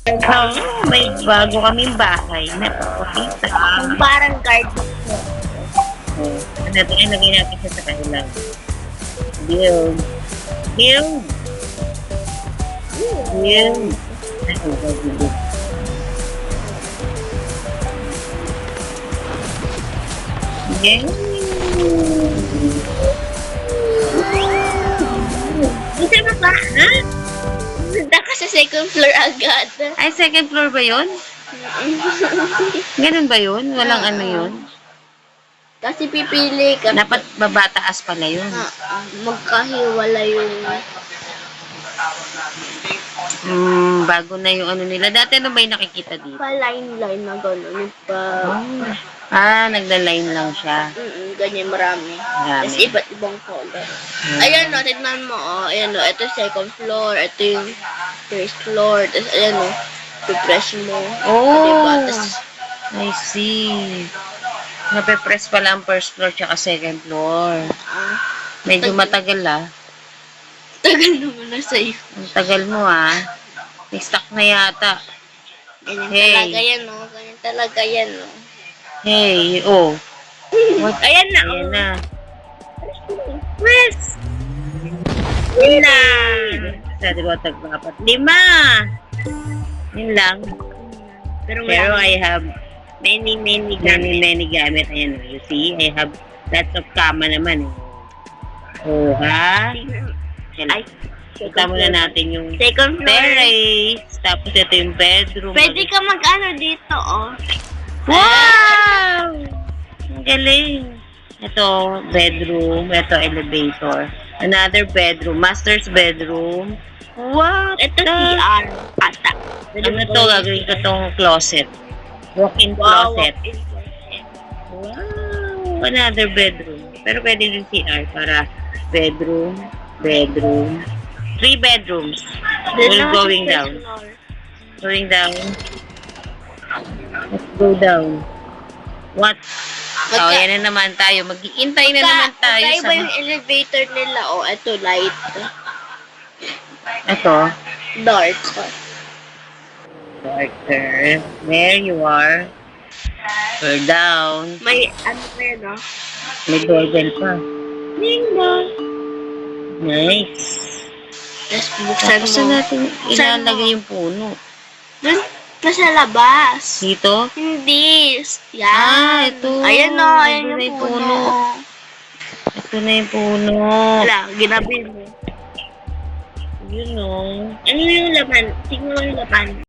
Oo, may bago kaming bahay na papakita. Yung parang garden. Oh, ano ito, ilagay natin siya sa kanila. Build. Build. Build. Ay, build. Yay! Isa na ba? Ha? Punta ka sa second floor agad. Ay, second floor ba yun? Ganun ba yun? Walang ano yun? Kasi pipili ka. Dapat babataas pala yun. Magkahiwala yung Bago na yung ano nila. Dati ano ba yung nakikita dito? pa-line-line na gano'n. Nagla-line lang siya. Ganyan marami. Tapos iba't ibang color. Ayan o, tignan mo o. Ayan o, ito second floor. Ito yung first floor. Tapos ayan o, pipress mo. Oh! Diba? Tapos, I see. Nape-press pala ang first floor tsaka second floor. Medyo matagal tagal naman na sa'yo. Ang tagal mo May stock na yata. Ganyan Hey. talaga yan o. Ganyan talaga yan o. Hey, oh. What? Ayan na. Ayan na. Yes! Yun na. Sa dalawa, tag-apat. 5. Yun lang. Pero I have many gamit. Ayan, you see? I have lots of kama naman. Oh, ha? Ay, kita muna natin yung second floor. terrace. Tapos ito yung bedroom. Pwede ka mag-ano dito, oh. Wow! Ang galing. Ito, bedroom. Ito, elevator. Another bedroom. Master's bedroom. Wow! Ito CR. Ata. Ano to? Gagawin ko tong closet. Walk-in closet. Wow! Another bedroom. Pero pwede din CR para bedroom. 3 bedrooms. We're going down. Going down. Let's go down. What? Oh, yan na naman tayo. Mag-iintay na naman tayo sa... Magkaiba yung elevator nila, oh. Ito, light. Ito. Dark. Darker. There you are. We're down. May, ano pa yun, oh. May doorbell pa. Ding dong. Nice. Tapos buksan Tapos mo. natin ilalagay yung puno. Dun, nasa labas. Dito? Hindi. Yan. Ito. Ayan, oh. Ayan Ito na yung puno. Ito na yung puno. Wala, ginabi mo. Yun o. Ano yung laman? Tingnan mo yung laman.